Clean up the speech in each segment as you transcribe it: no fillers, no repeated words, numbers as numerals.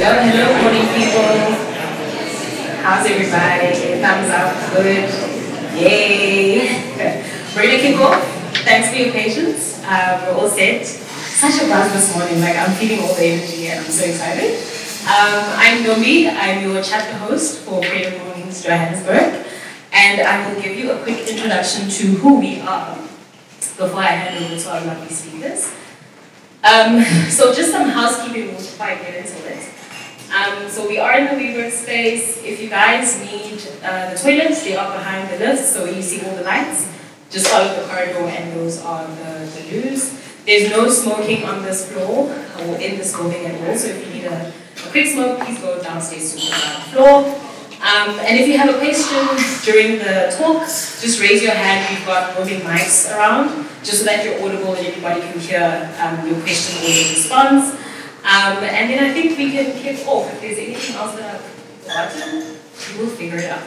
Hello, hello, morning people. How's everybody? Thumbs up, good. Yay. Ready to kick off? Thanks for your patience. We're all set. Such a buzz this morning, like I'm feeling all the energy and I'm so excited. I'm Nomi, I'm your chapter host for CreativeMornings Johannesburg, and I will give you a quick introduction to who we are before I hand over to our lovely speakers. So just some housekeeping before I get into it. So we are in the WeWork space. If you guys need the toilets, they are behind the lift, so you see all the lights. Just follow the corridor and those are the loos. There's no smoking on this floor or in this building at all, so if you need a quick smoke, please go downstairs to the ground floor. And if you have a question during the talk, just raise your hand. We've got roving mics around, just so that you're audible and everybody can hear your question or your response. And then I think we can kick off. If there's anything else that I've forgotten, we will figure it out.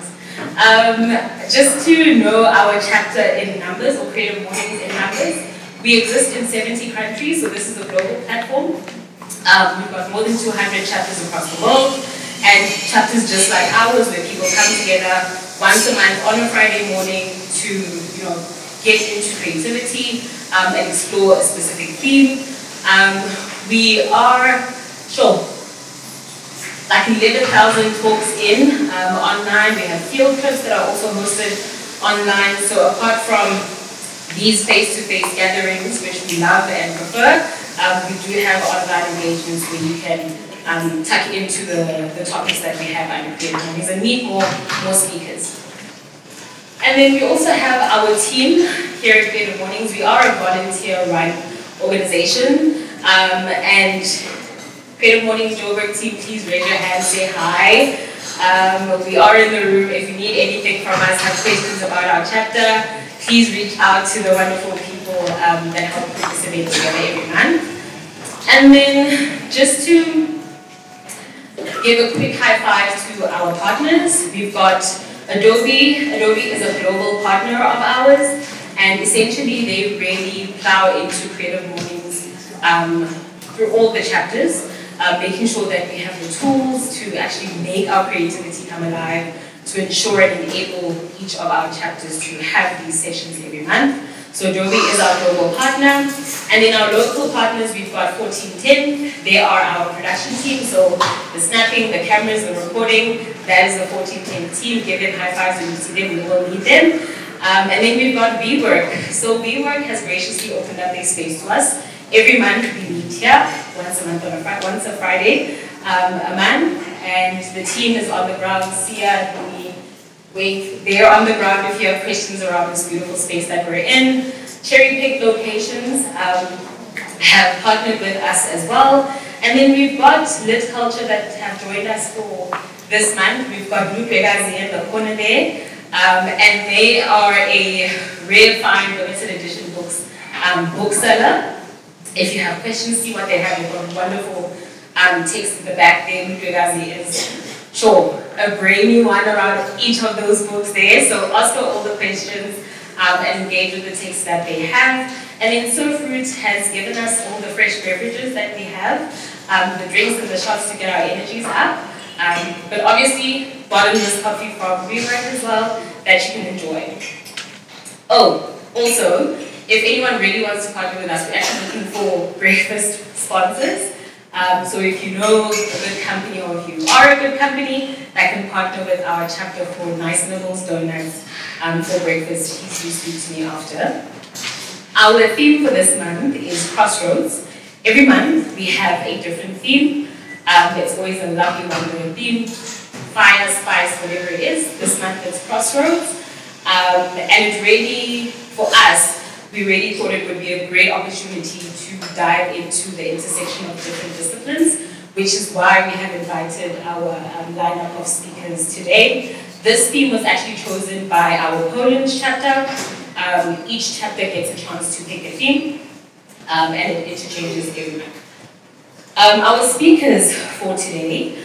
Just to know our chapter in numbers, or CreativeMornings in numbers, we exist in 70 countries, so this is a global platform. We've got more than 200 chapters across the world, and chapters just like ours where people come together once a month on a Friday morning to get into creativity and explore a specific theme. We are, like 11,000 talks in online. We have field trips that are also hosted online. So apart from these face-to-face gatherings, which we love and prefer, we do have online engagements where you can tuck into the topics that we have under CreativeMornings and meet more speakers. And then we also have our team here at CreativeMornings. We are a volunteer-run organization, and CreativeMornings Joburg team, please raise your hand, say hi. We are in the room. If you need anything from us, have questions about our chapter, please reach out to the wonderful people that help put this event together every month. And then just to give a quick high five to our partners, we've got Adobe. Adobe is a global partner of ours, and essentially they really plow into CreativeMornings through all the chapters, making sure that we have the tools to actually make our creativity come alive, to ensure and enable each of our chapters to have these sessions every month. So Adobe is our global partner. And in our local partners, we've got 1410. They are our production team. So the snapping, the cameras, the recording, that is the 1410 team. Give them high fives when you see them, we will need them. And then we've got WeWork. So WeWork has graciously opened up their space to us. Every month we meet here, once a Friday a month. And the team is on the ground. Sia, they're on the ground if you have questions around this beautiful space that we're in. Cherry Pick Locations have partnered with us as well. And then we've got Lit Culture that have joined us for this month. We've got Luke Vegazi and the corner there. And they are a rare find limited edition bookseller. If you have questions, see what they have. They've got wonderful text in the back there. Luke Vegazi is a brainy one around each of those books there. So ask her all the questions and engage with the text that they have. And then So Fruit has given us all the fresh beverages that we have, the drinks and the shots to get our energies up. But obviously, bottomless coffee from WeWork as well that you can enjoy. Oh, also, if anyone really wants to partner with us, we're actually looking for breakfast sponsors. So if you know a good company, or if you are a good company that can partner with our chapter for Nice Nibbles Donuts for breakfast, please do speak to me after. Our theme for this month is Crossroads. Every month we have a different theme. It's always a lovely one-word theme. Fire, spice, whatever it is. This month it's Crossroads. And it's really, for us, we really thought it would be a great opportunity to dive into the intersection of different disciplines, which is why we have invited our lineup of speakers today. This theme was actually chosen by our Poland chapter. Each chapter gets a chance to pick a theme, and it interchanges every month. Our speakers for today,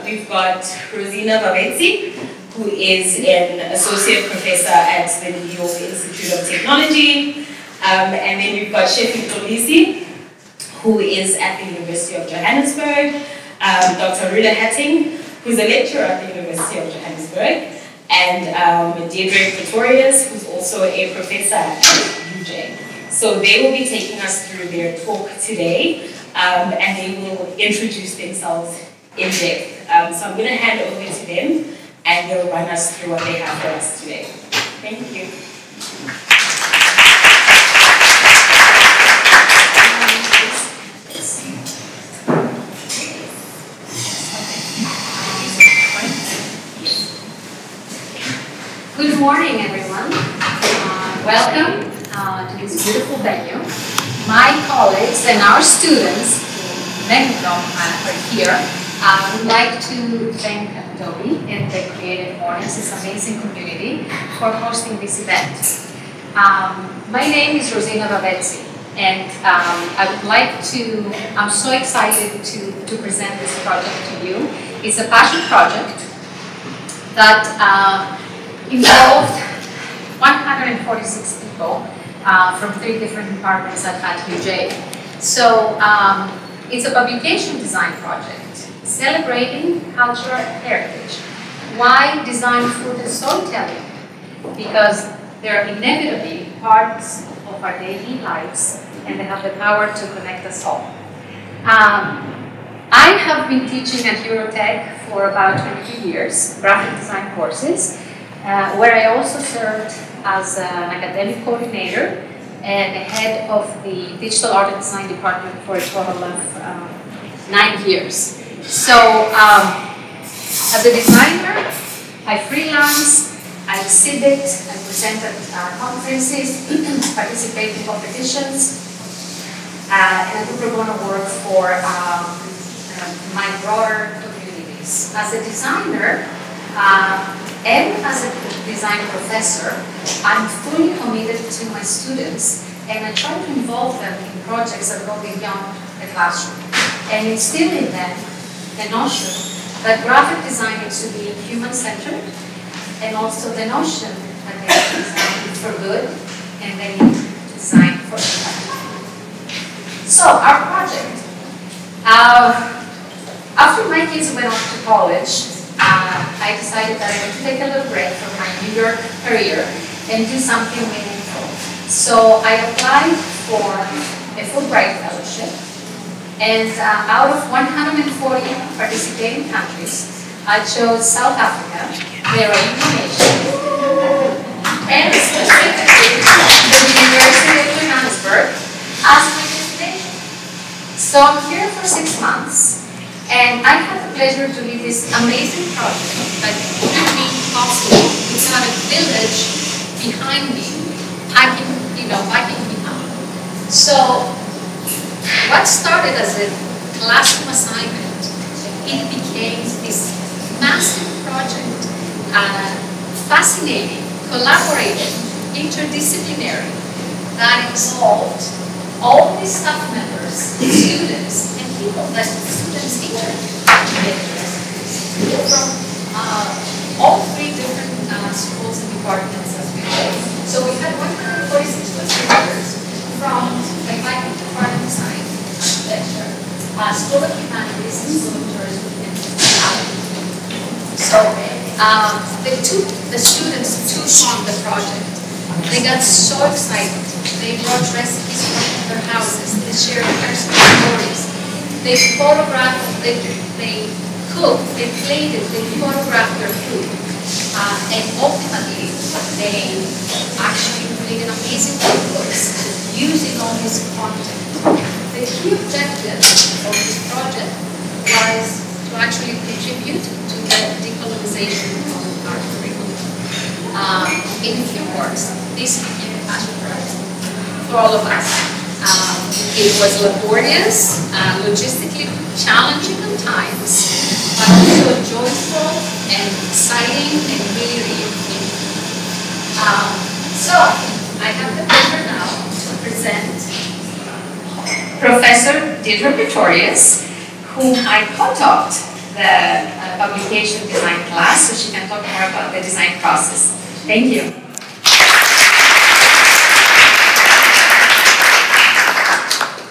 we've got Rosina Bavetsi, who is an associate professor at the New York Institute of Technology. And then we've got Shefi Tolisi, who is at the University of Johannesburg. Dr. Rula Hatting, who's a lecturer at the University of Johannesburg, and Deirdre Pretorius, who's also a professor at UJ. So they will be taking us through their talk today, and they will introduce themselves in depth. So I'm going to hand over to them, and they'll run us through what they have for us today. Thank you. Good morning, everyone. Welcome to this beautiful venue. My colleagues and our students, many of them are here, would like to thank Toby and the CreativeMornings, this amazing community, for hosting this event. My name is Rosina Bavezzi, and I'm so excited to present this project to you. It's a passion project that involved 146 people from 3 different departments at UJ. So it's a publication design project celebrating cultural heritage. Why design food and storytelling? Because they're inevitably parts of our daily lives and they have the power to connect us all. I have been teaching at Eurotech for about 22 years, graphic design courses, where I also served as an academic coordinator and the head of the digital art and design department for a total of 9 years. So as a designer, I freelance, I exhibit, I present at conferences, participate in competitions, and I do pro bono work for my broader communities. As a designer, and as a design professor, I'm fully committed to my students and I try to involve them in projects that go beyond the classroom and instill in them the notion that graphic design needs to be human-centered and also the notion that they need to design for good and they need to design for impact. So, our project. After my kids went off to college, I decided that I would take a little break from my New York career and do something meaningful. So I applied for a Fulbright fellowship, and out of 140 participating countries, I chose South Africa, the Indonesia, and specifically the University of Johannesburg as my destination. So I'm here for 6 months. And I had the pleasure to lead this amazing project that wouldn't be possible without a village behind me, backing me up. So, what started as a classroom assignment, it became this massive project, fascinating, collaborative, interdisciplinary, that involved all the staff members, students, and people that students from all 3 different schools and departments as we know. So we had 146 contributors from the Department of Design, Architecture, School of Humanities, and School of Tourism and Hospitality. So the students took on the project. They got so excited. They brought recipes from their houses. They shared personal stories. They photographed, they cooked, they plated, they photographed their food. And ultimately, they actually made an amazing cookbooks using all this content. The key objective of this project was to actually contribute to the decolonization of our curriculum. In a few words, this became a passion project for all of us. It was laborious, logistically challenging at times, but also joyful and exciting and really, really meaningful. So, I have the pleasure now to present Professor Deirdre Pretorius, whom I co-taught the publication design class, so she can talk more about the design process. Thank you.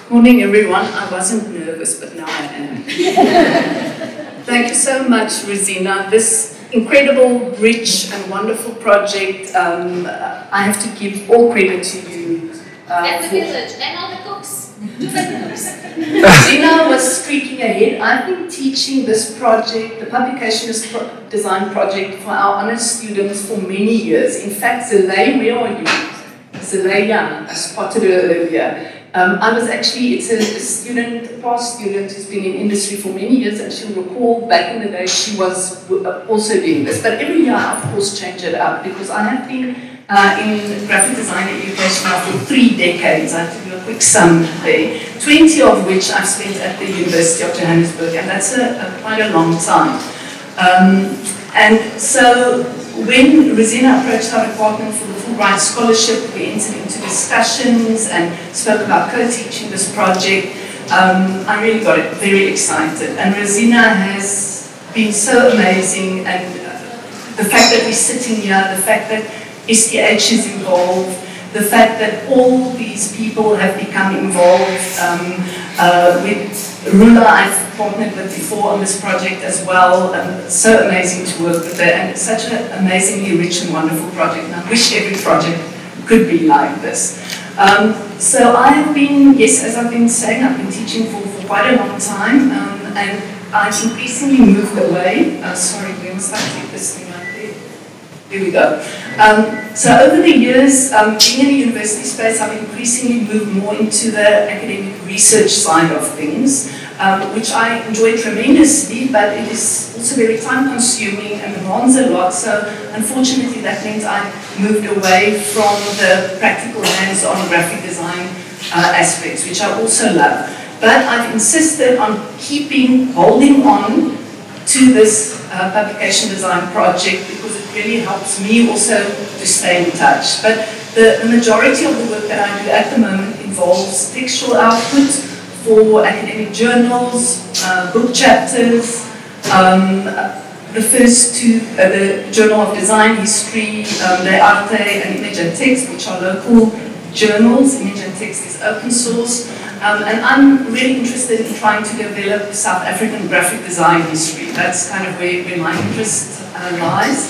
Morning everyone. I wasn't nervous, but now I am. Thank you so much, Rosina. This incredible, rich and wonderful project, I have to give all credit to you. And the village, and all the cooks. Rosina was streaking ahead. I've been teaching this project, the publication design project, for our honors students for many years. In fact, Zalay, where are you? Zalay, yeah, I spotted her earlier. I was actually, it's a student, a past student who's been in industry for many years, and she'll recall back in the day she was also doing this. But every year I, of course, change it up, because I have been in graphic design education now for 3 decades. I have to do a quick sum there, 20 of which I've spent at the University of Johannesburg, and that's quite a long time. And so when Rosina approached our department for the Fulbright Scholarship, we entered into discussions and spoke about co-teaching this project. I really got very excited. And Rosina has been so amazing, and the fact that we're sitting here, the fact that STH is involved, the fact that all these people have become involved. With Rula, I've partnered with before on this project as well. So amazing to work with her, and it's such an amazingly rich and wonderful project. And I wish every project could be like this. So I have been, yes, as I've been saying, I've been teaching for quite a long time, and I've increasingly moved away. Sorry, we must take this thing out there. Here we go. So over the years, being in the university space, I've increasingly moved more into the academic research side of things, which I enjoy tremendously, but it is also very time-consuming and demands a lot. So unfortunately, that means I moved away from the practical hands-on graphic design aspects, which I also love. But I've insisted on holding on to this publication design project, because it really helps me also to stay in touch. But the majority of the work that I do at the moment involves textual output for academic journals, book chapters, the first two, the Journal of Design History, De Arte and Image and Text, which are local journals. Image and Text is open source. And I'm really interested in trying to develop South African graphic design history. That's kind of where my interest lies.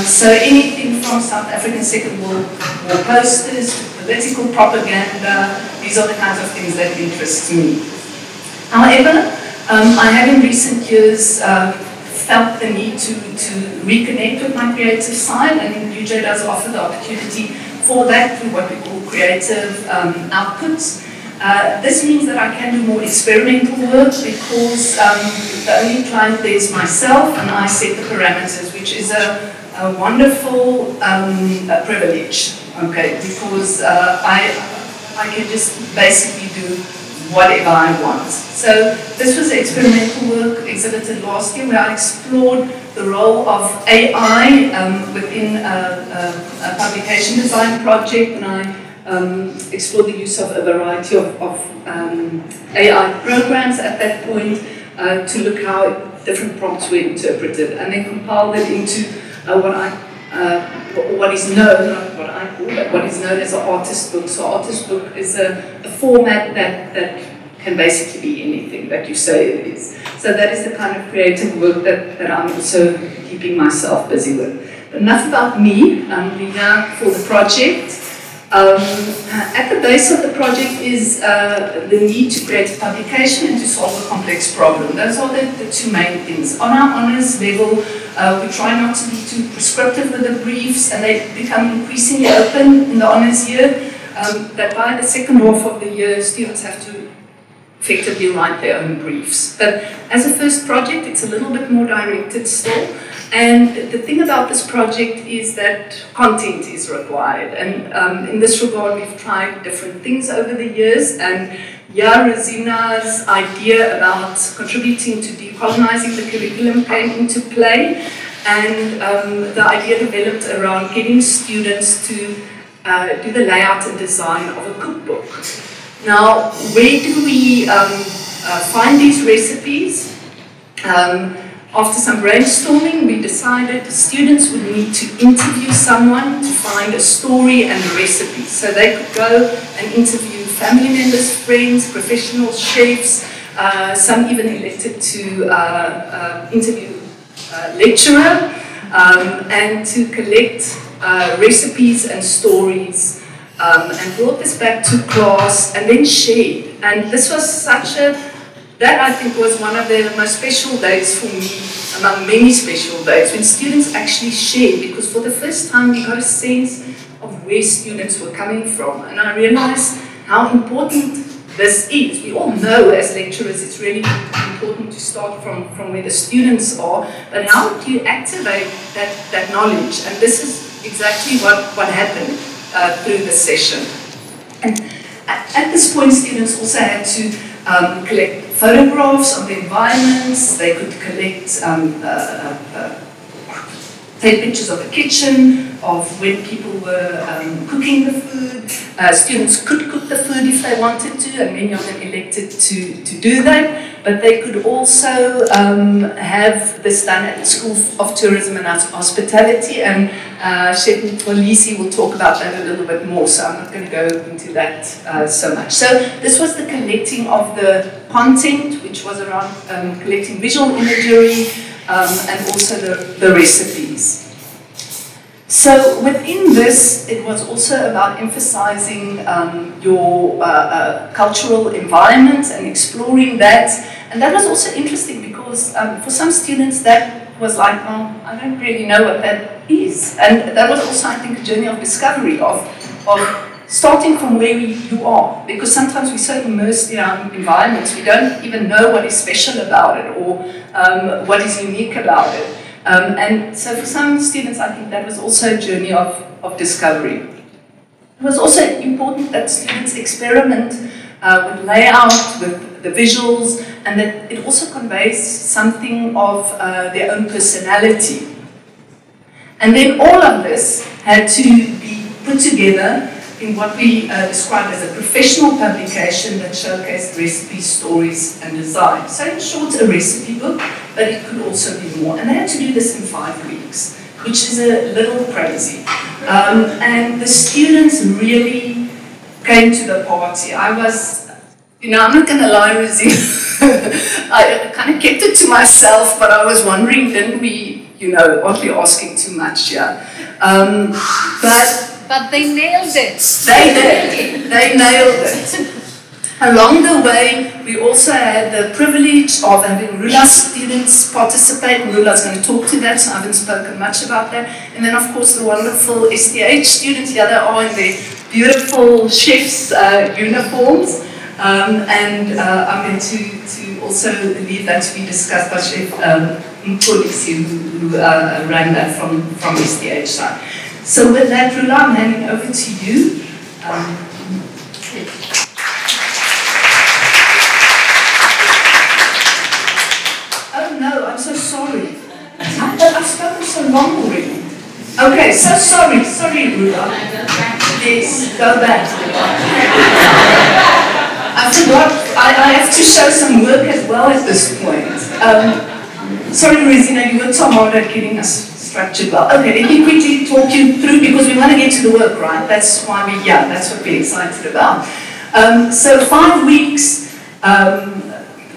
So anything from South African Second World War posters to political propaganda, these are the kinds of things that interest me. However, I have in recent years felt the need to reconnect with my creative side, and UJ does offer the opportunity for that through what we call creative outputs. This means that I can do more experimental work, because the only client there is myself, and I set the parameters, which is a wonderful privilege, okay, because I can just basically do whatever I want. So this was experimental work exhibited last year, where I explored the role of AI within a publication design project, and I explored the use of a variety of AI programs at that point to look how different prompts were interpreted, and then compiled it into what is known, not what I call, but what is known as an artist book. So artist book is a format that can basically be anything that you say it is. So that is the kind of creative work that I'm also keeping myself busy with. But enough about me. I'm here for the project. At the base of the project is the need to create a publication and to solve a complex problem. Those are the two main things. On our honours level, we try not to be too prescriptive with the briefs, and they become increasingly open in the honours year, that by the second half of the year, students have to effectively write their own briefs. But as a first project, it's a little bit more directed still. And the thing about this project is that content is required. And in this regard, we've tried different things over the years. And Rosina's idea about contributing to decolonizing the curriculum came into play. And the idea developed around getting students to do the layout and design of a cookbook. Now, where do we find these recipes? After some brainstorming, we decided the students would need to interview someone to find a story and a recipe. So they could go and interview family members, friends, professional chefs, Some even elected to interview a lecturer and to collect recipes and stories and brought this back to class and then shared. And this was that I think was one of the most special days for me, among many special days, when students actually shared, because for the first time we got a sense of where students were coming from. And I realized how important this is. We all know as lecturers it's really important to start from where the students are, but how do you activate that knowledge? And this is exactly what happened through the session. And at this point, students also had to collect photographs of the environments. They could collect, take pictures of the kitchen, of when people were cooking the food. Students could cook the food if they wanted to, and many of them elected to do that. But they could also have this done at the School of Tourism and Hospitality, and Chef Twalisi will talk about that a little bit more, so I'm not going to go into that so much. So this was the collecting of the content, which was around collecting visual imagery and also the recipes. So within this, it was also about emphasizing your cultural environment and exploring that. And that was also interesting because for some students that was like, oh, I don't really know what that is. And that was also, I think, a journey of discovery, of starting from where you are. Because sometimes we're so immersed in our environments, we don't even know what is special about it or what is unique about it. And so for some students, I think that was also a journey of discovery. It was also important that students experiment with layout, with the visuals, and that it also conveys something of their own personality. And then all of this had to be put together in what we describe as a professional publication that showcased recipes, stories, and design. So in short, a recipe book, but it could also be more. And they had to do this in 5 weeks, which is a little crazy. And the students really came to the party. I was, I'm not going to lie, Rizzy, I kind of kept it to myself, but I was wondering, didn't we, aren't we asking too much here? But they nailed it. They did. They nailed it. Along the way, we also had the privilege of having Rula students participate. Rula's going to talk to that, so I haven't spoken much about that. And then, of course, the wonderful STH students. Here they are in their beautiful chef's uniforms. I'm going to also leave that to be discussed by Chef Mpolisi, who ran that from STH side. So with that, Rula, I'm handing over to you. Oh no, I'm so sorry. I've spoken so long already. Okay, so sorry, Rula. Yes, go back. I forgot, I have to show some work as well at this point. Sorry, Rosina, you were so hard at getting us structured well. Okay, let me quickly talk you through, because we want to get to the work, right? That's why that's what we're excited about. So 5 weeks,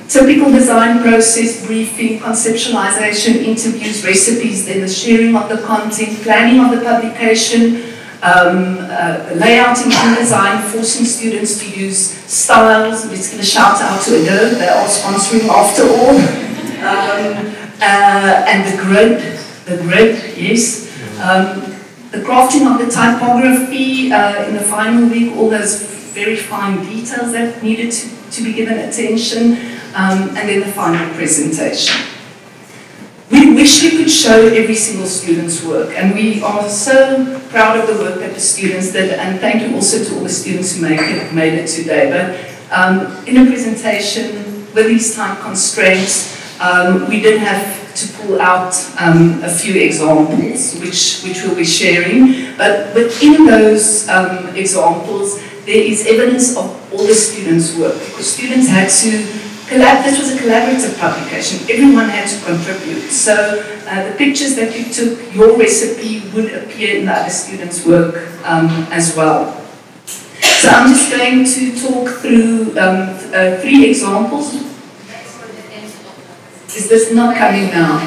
typical design process, briefing, conceptualization, interviews, recipes, then the sharing of the content, planning of the publication, layouting and design, forcing students to use styles. Let's give a shout out to Adobe, they are sponsoring after all. And the grid, yes. The crafting of the typography in the final week, all those very fine details that needed to be given attention, and then the final presentation. We wish we could show every single student's work, and we are so proud of the work that the students did, and thank you also to all the students who made it today. But in a presentation with these time constraints, we did have to pull out a few examples, which we'll be sharing. But within those examples, there is evidence of all the students' work, because students had to this was a collaborative publication. Everyone had to contribute. So the pictures that you took, your recipe would appear in the other students' work as well. So I'm just going to talk through 3 examples Is this not coming now?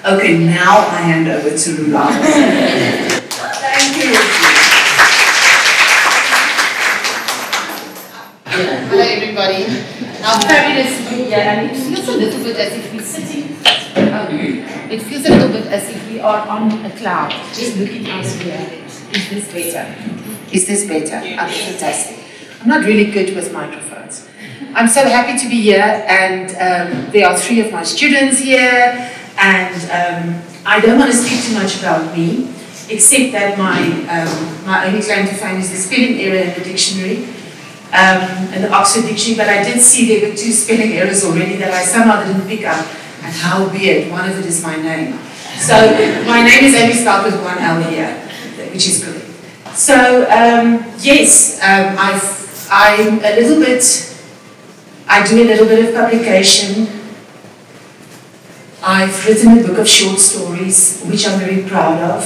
Okay, now I hand over to Rula. Thank you. Hello everybody. How fabulous to be here, and it feels a little bit as if we're sitting. It feels a little bit as if we are on a cloud, just looking out here. Is this better? Is this better? Oh, fantastic. I'm not really good with microphones. I'm so happy to be here, and there are 3 of my students here, and I don't want to speak too much about me, except that my only claim to fame is the spelling error in the dictionary, in the Oxford Dictionary, but I did see there were 2 spelling errors already that I somehow didn't pick up, and how weird, one of it is my name. So my name is only spelled with 1 L here, which is good. So yes, I'm a little bit, I do a little bit of publication. I've written a book of short stories, which I'm very proud of.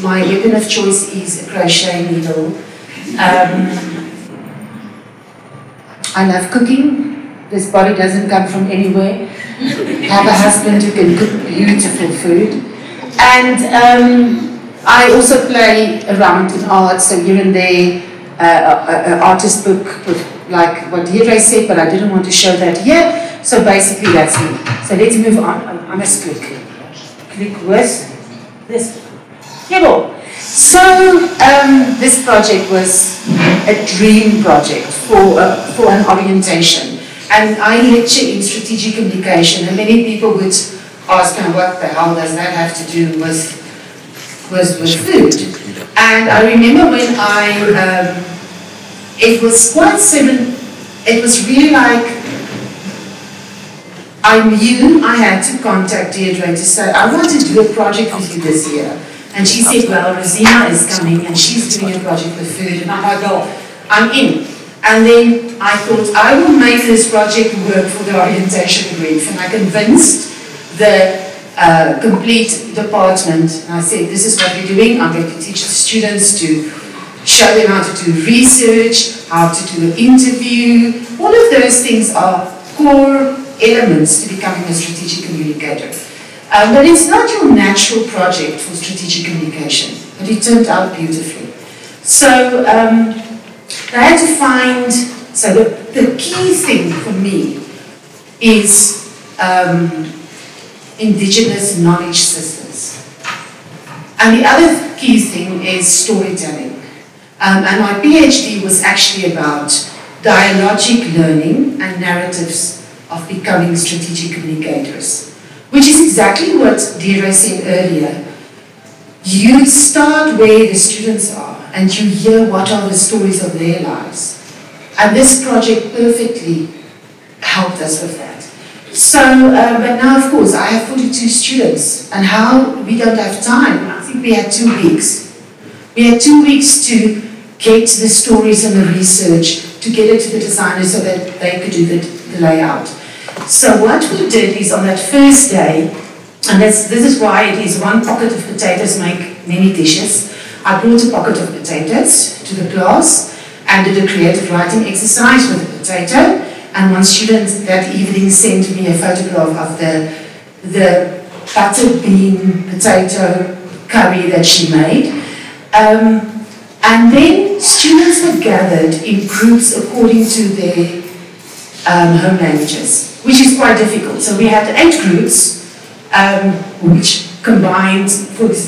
My weapon of choice is a crochet needle. I love cooking. This body doesn't come from anywhere. Have a husband who can cook beautiful food. And I also play around in art, so here and there, an artist book with, like what Deirdre said, but I didn't want to show that here. So basically that's me. So let's move on. I must click. Click with this. Here. So this project was a dream project for an orientation. And I lecture in strategic communication, and many people would ask, what the hell does that have to do with food? And I remember when it was quite sudden, it was really like, I knew I had to contact Deirdre to say, I want to do a project with you this year. And she said, well, Rosina is coming and she's doing a project with food. And I'm like, well, I'm in. And then I thought, I will make this project work for the orientation brief. And I convinced the complete department. And I said, this is what we're doing. I'm going to teach the students to show them how to do research, how to do an interview. All of those things are core elements to becoming a strategic communicator. But it's not your natural project for strategic communication, but it turned out beautifully. So I had to find, so the key thing for me is indigenous knowledge systems. And the other key thing is storytelling. And my PhD was actually about dialogic learning and narratives of becoming strategic communicators, which is exactly what Deirdre said earlier. You start where the students are and you hear what are the stories of their lives. And this project perfectly helped us with that. So, but now of course I have 42 students, and how we don't have time. I think we had 2 weeks. We had 2 weeks to get the stories and the research, to get it to the designers so that they could do the layout. So what we did is on that first day, and this is why it is one pocket of potatoes make many dishes. I brought a pocket of potatoes to the class and did a creative writing exercise with a potato. And one student that evening sent me a photograph of the butter bean potato curry that she made. And then students were gathered in groups according to their home languages, which is quite difficult. So we had 8 groups, which combined,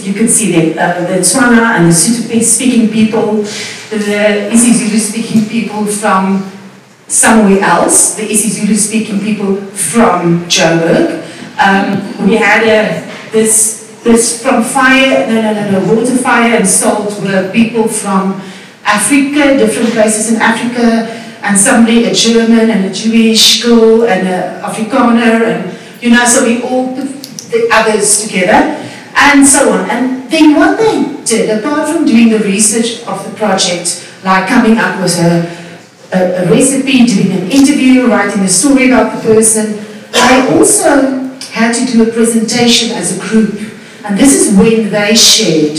you can see the Tswana and the Sotho speaking people, the isiZulu speaking people from somewhere else, the isiZulu speaking people from Joburg. We had this from water, fire and salt were people from Africa, different places in Africa, and somebody, a German and a Jewish girl and an Afrikaner, and so we all put the others together and so on. And then what they did, apart from doing the research of the project, like coming up with a recipe, doing an interview, writing a story about the person, they also had to do a presentation as a group. And this is when they shared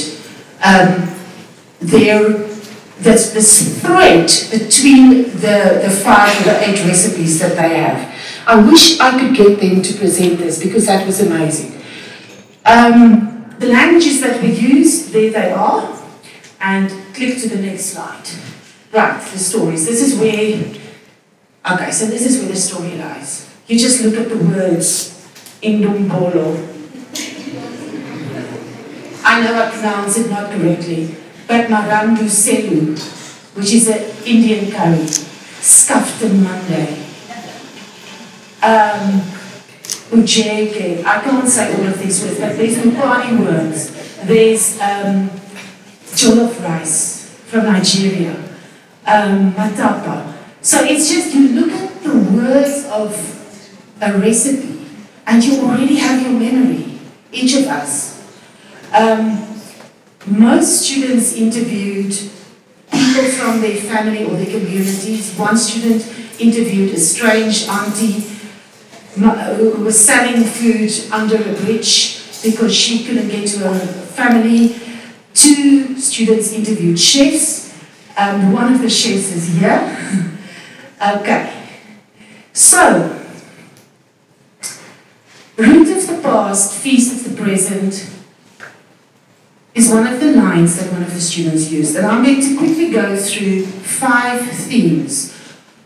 the spread between the 5 or the 8 recipes that they have. I wish I could get them to present this because that was amazing. The languages that we use, there they are. And click to the next slide. Right, the stories. This is where, okay, so this is where the story lies. You just look at the words in Ndombolo. I know I pronounce it not correctly, but Marandu Selu, which is an Indian curry, Scuffed on Monday. Ujeke, I can't say all of these words, but there's Mpani words. There's jollof rice from Nigeria, matapa. So it's just, you look at the words of a recipe and you already have your memory, each of us. Most students interviewed people from their family or their communities. One student interviewed a strange auntie who was selling food under a bridge because she couldn't get to her family. 2 students interviewed chefs, and one of the chefs is here. Okay, so, root of the past, feast of the present, is one of the lines that one of the students used. And I'm going to quickly go through 5 themes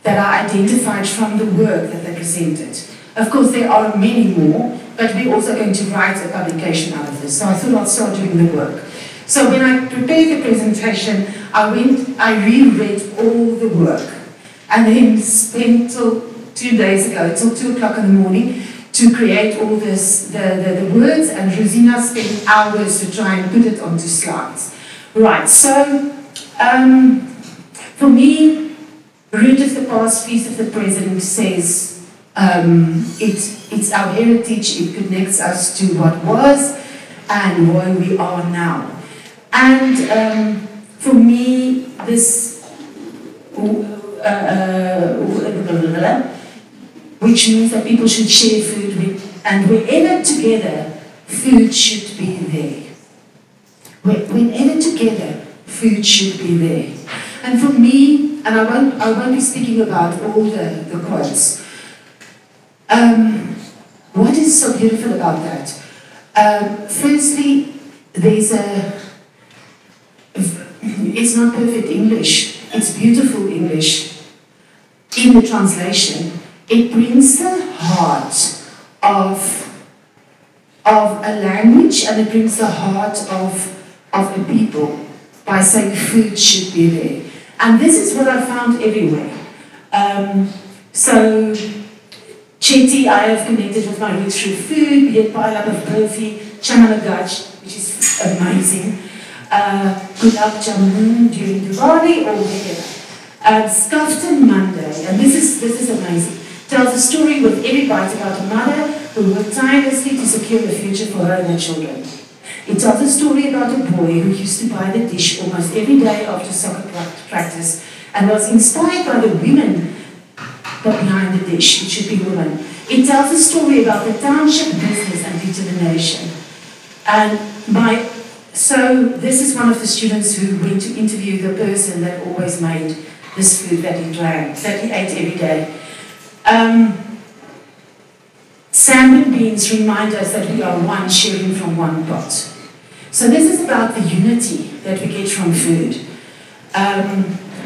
that I identified from the work that they presented. Of course, there are many more, but we're also going to write a publication out of this. So I thought I'd start doing the work. So when I prepared the presentation, I reread all the work, and then spent till 2 days ago, till 2 o'clock in the morning, to create all this, the words, and Rosina spent hours to try and put it onto slides. Right, so for me, root of the past, feast of the present says it's our heritage, it connects us to what was and where we are now. And for me, this, which means that people should share food with, and wherever together, food should be there. Whenever together, food should be there. And for me, and I won't be speaking about all the quotes. What is so beautiful about that? Firstly, there's it's not perfect English, it's beautiful English. In the translation, it brings the heart of a language, and it brings the heart of a people by saying food should be there. And this is what I found everywhere. So, Chetty, I have connected with my roots through food, be it pile-up of burfi, chamalagaj, which is amazing, gulab jamun during Diwali, or whatever. Scuffed on Monday, and this is amazing, tells a story with every bite about a mother who worked tirelessly to secure a future for her and her children. It tells a story about a boy who used to buy the dish almost every day after soccer practice, and was inspired by the women behind the dish. It should be women. It tells a story about the township business and determination. So this is one of the students who went to interview the person that always made this food that he drank, that he ate every day. Salmon beans remind us that we are one, sharing from one pot. So this is about the unity that we get from food.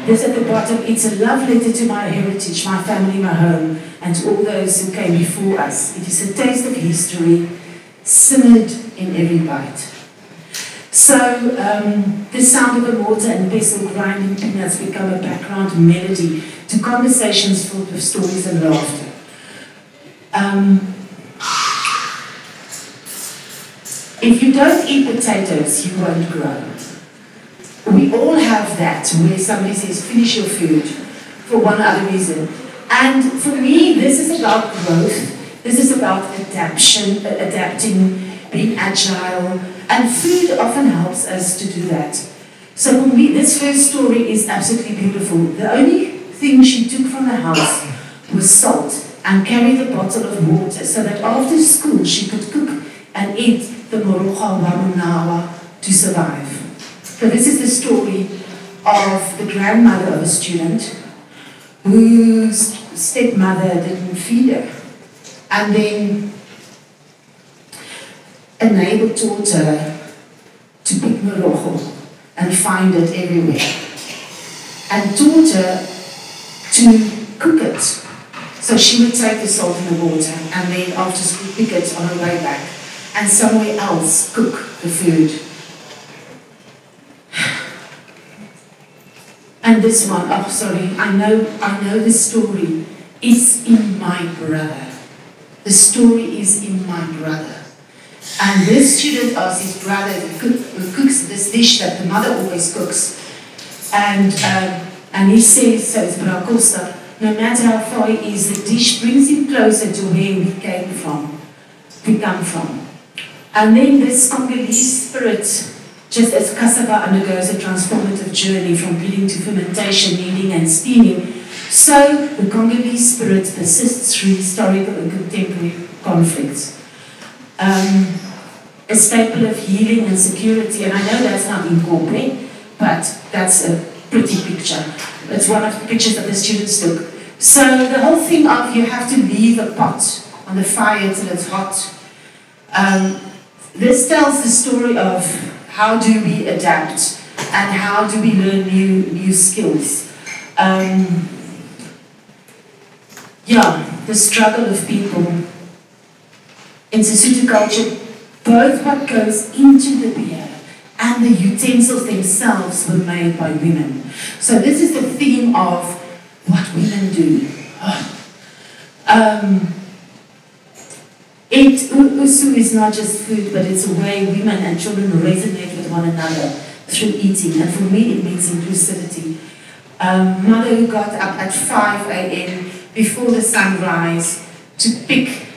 This at the bottom, it's a love letter to my heritage, my family, my home, and to all those who came before us. It is a taste of history, simmered in every bite. So, the sound of a mortar and pestle grinding peanuts become a background melody to conversations filled with stories and laughter. If you don't eat potatoes, you won't grow. We all have that, where somebody says, finish your food, for one other reason. And for me, this is about growth. This is about adapting, being agile, and food often helps us to do that. So for me, this first story is absolutely beautiful. The only thing she took from the house was salt and carried a bottle of water so that after school she could cook and eat the moroga wamunawa to survive. So this is the story of the grandmother of a student whose stepmother didn't feed her And then a neighbor taught her to pick morogo and find it everywhere. And taught her to cook it. So she would take the salt in the water and then after school pick it on her way back and somewhere else cook the food. And this one, oh sorry, I know the story is in my brother. The story is in my brother. And this student asked his brother who cooks this dish that the mother always cooks. And he says, so it's Bra Costa, no matter how far he is, the dish brings him closer to where we come from. And then this Congolese spirit, just as cassava undergoes a transformative journey from peeling to fermentation, kneading and steaming, so the Congolese spirit persists through historical and contemporary conflicts. A staple of healing and security, and I know that's not in corporate, but that's a pretty picture. It's one of the pictures that the students took. So the whole thing of you have to leave a pot on the fire till it's hot. This tells the story of how do we adapt and how do we learn new skills. The struggle of people in Sesotho culture, both what goes into the beer and the utensils themselves were made by women. So this is the theme of what women do. Usu is not just food, but it's a way women and children resonate with one another through eating. And for me, it means inclusivity. Mother who got up at 5 a.m. before the sunrise to pick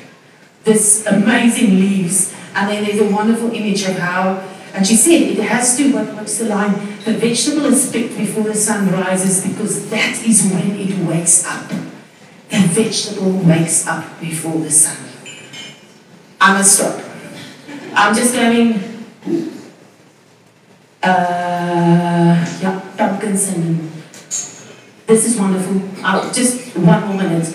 this amazing leaves. And then there's a wonderful image of how, and she said it has to, what's the line? The vegetable is picked before the sun rises because that is when it wakes up. The vegetable wakes up before the sun. I must stop. I'm just going, pumpkins and this is wonderful. Just one more minute.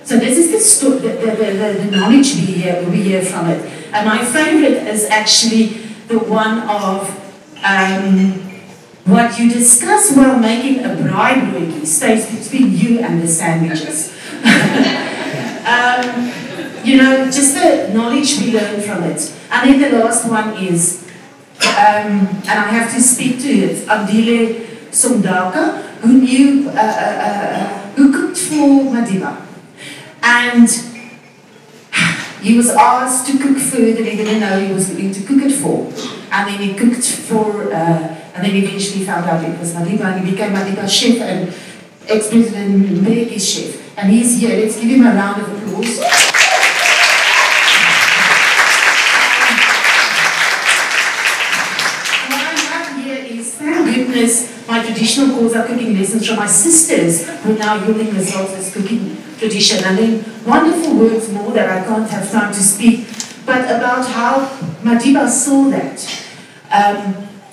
So this is the knowledge we hear from it. And my favorite is actually the one of what you discuss while making a braaibroodjie stays between you and the sandwiches. Just the knowledge we learn from it. And then the last one is, and I have to speak to it, Andile Sondaka, who cooked for Madiba. And he was asked to cook food and he didn't know he was going to cook it for. And then he cooked for, and then eventually found out it was Madiba, and he became Madiba's chef and ex-President Mbeki's chef. And he's here. Let's give him a round of applause. What I love here is, thank goodness, my traditional Xhosa cooking lessons from my sisters who are now yielding results as cooking tradition. And then wonderful words more that I can't have time to speak, but about how Madiba saw that.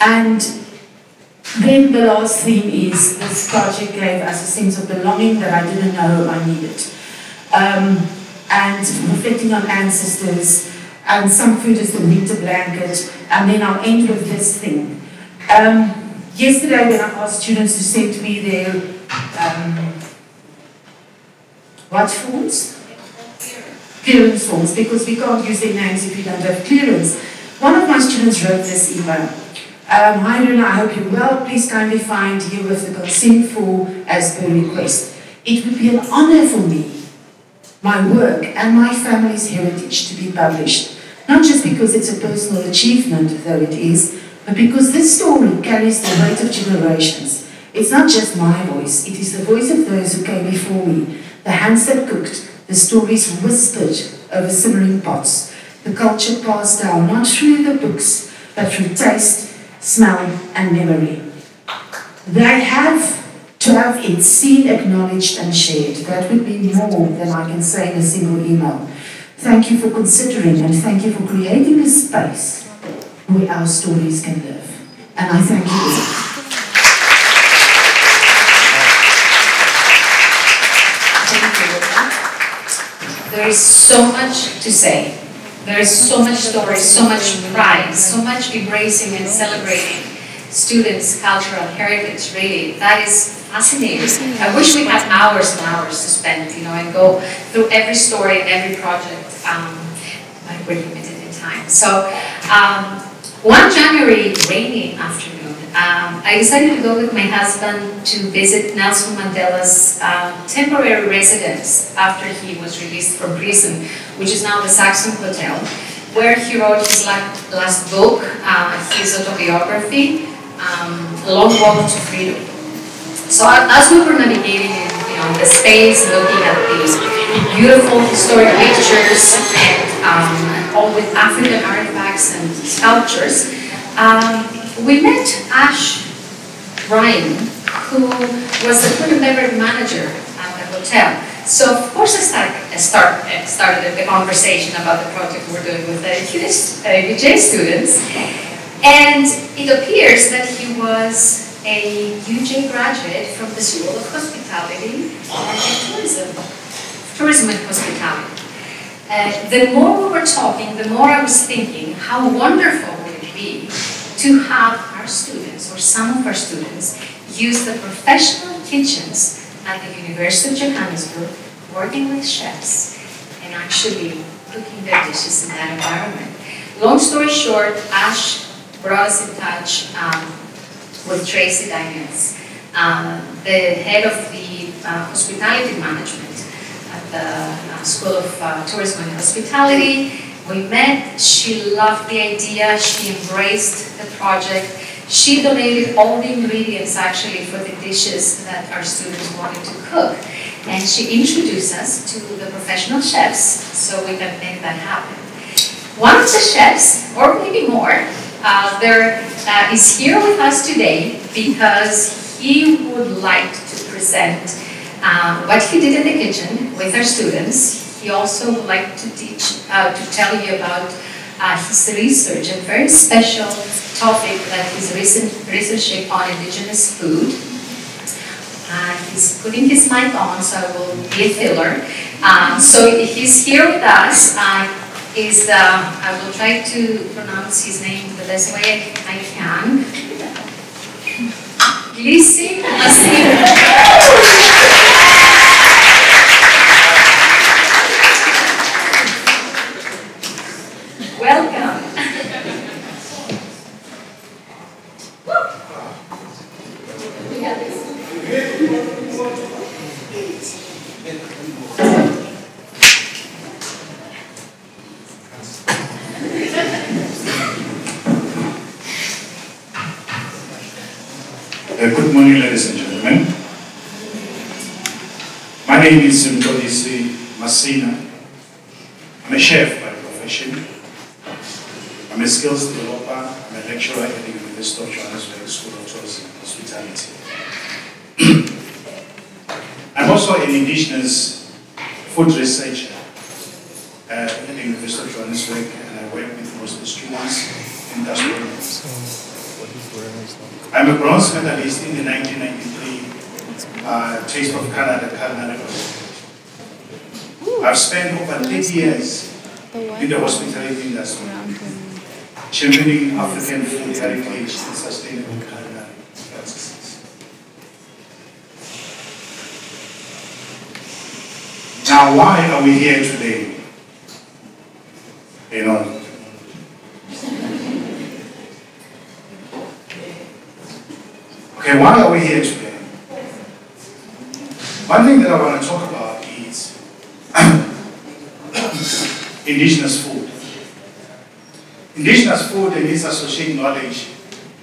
And then the last theme is this project gave us a sense of belonging that I didn't know I needed. And reflecting on ancestors, and some food is the winter blanket, and then I'll end with this thing. Yesterday when I asked students to send me their what forms? Clearance forms, because we can't use their names if we don't have clearance. One of my students wrote this email. Hi Runa, I hope you're well. Please kindly find here with the consent for as per request. It would be an honor for me, my work and my family's heritage to be published. Not just because it's a personal achievement, though it is, but because this story carries the weight of generations. It's not just my voice, it is the voice of those who came before me, the hands that cooked, the stories whispered over simmering pots, the culture passed down not through the books, but through taste, smell and memory. They have to have it seen, acknowledged and shared. That would be more than I can say in a single email. Thank you for considering and thank you for creating a space where our stories can live. And I thank you all. there is so much to say. There is so much story, so much pride, so much embracing and celebrating students' cultural heritage, really. That is fascinating. I wish we had hours and hours to spend, and go through every story and every project, but we're limited in time. So, one January rainy afternoon, I decided to go with my husband to visit Nelson Mandela's temporary residence after he was released from prison, which is now the Saxon Hotel, where he wrote his last book, his autobiography, Long Walk to Freedom. So as we were navigating in the space, looking at these beautiful historic pictures and all with African artifacts and sculptures, we met Ash Ryan, who was the food and beverage manager at the hotel. So of course I started the conversation about the project we're doing with the UJ students, and it appears that he was a UJ graduate from the School of Hospitality and Tourism and Hospitality. The more we were talking, the more I was thinking how wonderful would it be to have our students, or some of our students, use the professional kitchens at the University of Johannesburg, working with chefs and actually cooking their dishes in that environment. Long story short, Ash brought us in touch with Tracy Daniels, the head of the hospitality management at the School of Tourism and Hospitality. We met, she loved the idea, she embraced the project. She donated all the ingredients actually for the dishes that our students wanted to cook. And she introduced us to the professional chefs so we can make that happen. One of the chefs, or maybe more, is here with us today because he would like to present what he did in the kitchen with our students. He also would like to tell you about his research, a very special topic that he's researching on indigenous food. He's putting his mic on, so I will be a filler. So he's here with us. I will try to pronounce his name the best way I can. Glisi Masina. Welcome. Good morning, ladies and gentlemen. My name is Glisi Masina. I'm a chef by profession. I'm a skills developer. I'm a lecturer at the University of Johannesburg School of Tourism and Hospitality. I'm also an indigenous food researcher at the University of Johannesburg, and I work with most of the students in gastronomy. I'm a bronze medalist in the 1993 Taste of Canada culinary competition. I've spent over 30 years in the hospitality industry, championing African food heritage and sustainable culinary practices. Now, why are we here today? Okay, why are we here today? One thing that I want to talk about is indigenous food. Indigenous food and its associated knowledge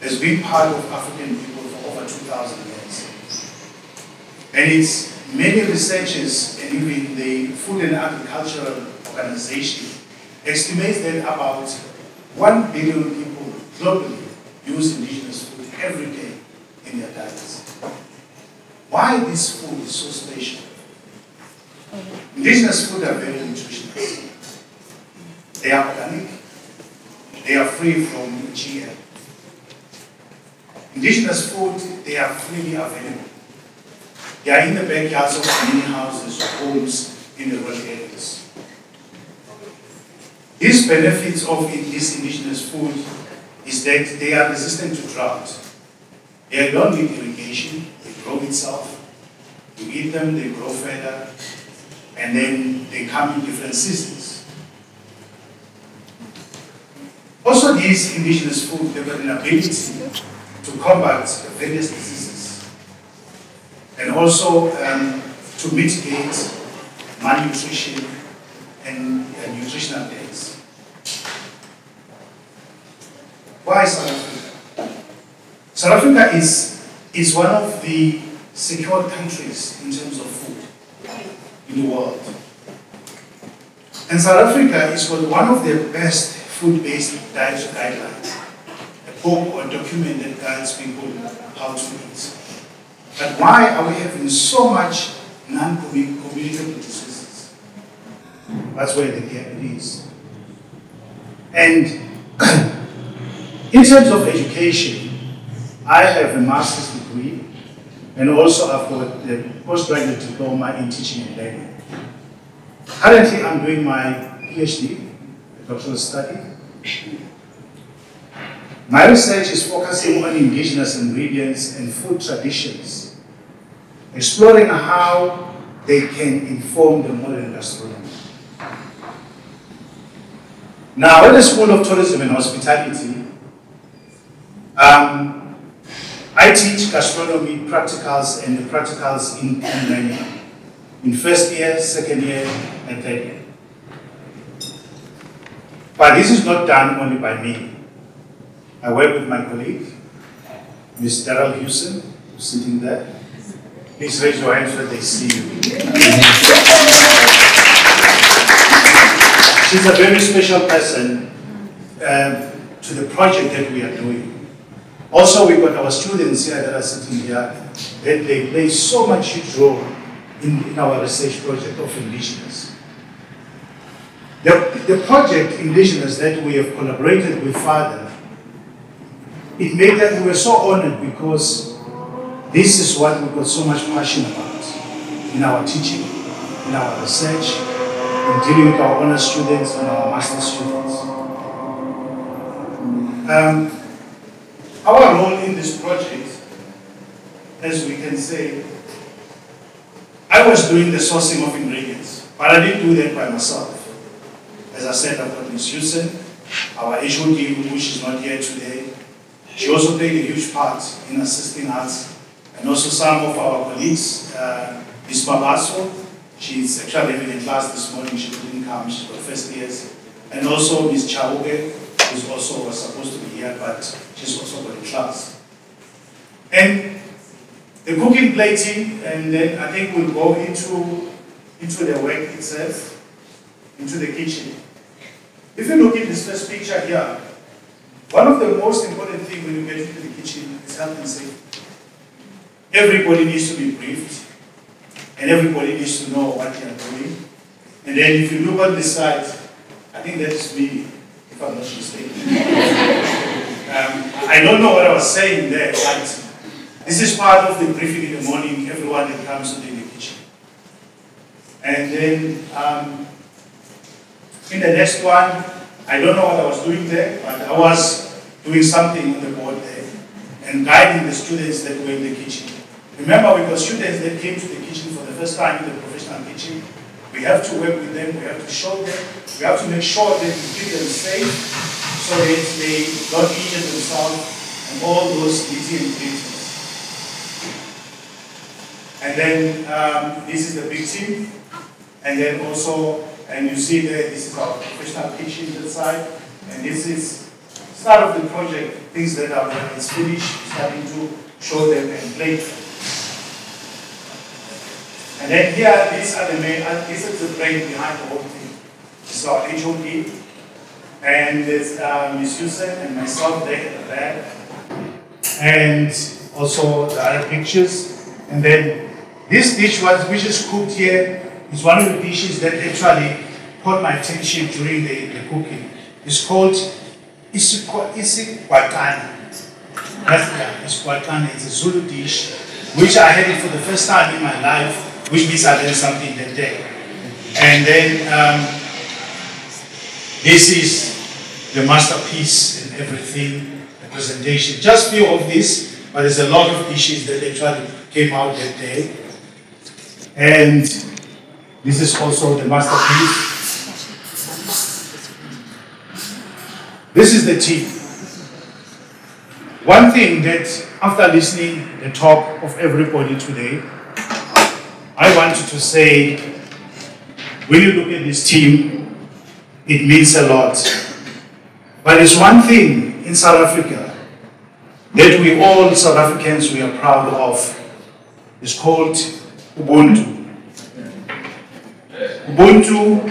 has been part of African people for over 2,000 years. And it's many researchers and even the Food and Agricultural Organization estimates that about 1 billion people globally use indigenous food every day in their diets. Why this food is so special? Indigenous food are very nutritious. They are organic. They are free from GM. Indigenous food, they are freely available. They are in the backyards of many houses or homes in the rural areas. These benefits of this indigenous food is that they are resistant to drought. They don't need irrigation, they grow itself. You eat them, they grow further, and then they come in different seasons. Also, these indigenous food, they've got an ability to combat various diseases and also to mitigate malnutrition and nutritional deaths. Why South Africa? South Africa is one of the secure countries in terms of food in the world. And South Africa is one of the best food-based dietary guidelines, a book or document that guides people how to eat. But why are we having so much non-communicable diseases? That's where the gap is. And in terms of education, I have a master's degree, and also I've got the postgraduate diploma in teaching and learning. Currently, I'm doing my PhD, a doctoral study. My research is focusing on indigenous ingredients and food traditions, exploring how they can inform the modern gastronomy. Now, at the School of Tourism and Hospitality, I teach gastronomy practicals and the practicals in learning in first year, second year, and third year. But this is not done only by me. I work with my colleague, Ms. Daryl Houston, who's sitting there. Please raise your hands so that they see you. She's a very special person to the project that we are doing. Also, we've got our students here that are sitting here, that they play so much huge role in our research project of indigenous. The project indigenous that we have collaborated with Father, it made that we were so honored because this is what we've got so much passion about in our teaching, in our research, in dealing with our honor students and our master students. Our role in this project, as we can say, I was doing the sourcing of ingredients, but I didn't do that by myself. As I said, I've got Ms. Houston, our HOD, which is not here today. She also played a huge part in assisting us, and also some of our colleagues, Ms. Mabaso, she's actually having a class this morning, she couldn't come, she's got first years, and also Ms. Chauke, who's also was supposed to be here, but she's also got a class. And the cooking plating, and then I think we'll go into the work itself, into the kitchen. If you look at this first picture here, one of the most important things when you get into the kitchen is health and safety. Everybody needs to be briefed, and everybody needs to know what they are doing. And then if you look on the side, I think that's me, if I'm not mistaken. I don't know what I was saying there, but this is part of the briefing in the morning, everyone that comes to the kitchen. And then in the next one, I don't know what I was doing there, but I was doing something on the board there and guiding the students that were in the kitchen. Remember, we've got students that came to the kitchen for the first time in the professional kitchen. We have to work with them, we have to show them, we have to make sure that we keep them safe so that they don't injure themselves and all those easy ingredients. And then this is the big team. And then also, and you see there, this is our professional kitchen inside. And this is start of the project, things that are when it's finished, starting to show them and play. And then here, these are the main, this is the brain behind the whole thing. This is our HOD. And there's Ms. Houston and myself there at the back. And also the other pictures. And then this dish which is cooked here, is one of the dishes that actually caught my attention during the cooking. It's called isikwakani. It's a Zulu dish, which I had it for the first time in my life, which means I learned something that day. And then This is the masterpiece and everything, the presentation. Just few of this, but there's a lot of dishes that actually came out that day. And this is also the masterpiece. This is the team. One thing that, after listening the talk of everybody today, I wanted to say, when you look at this team, it means a lot. But there's one thing in South Africa that we all South Africans, we are proud of. It's called Ubuntu. Ubuntu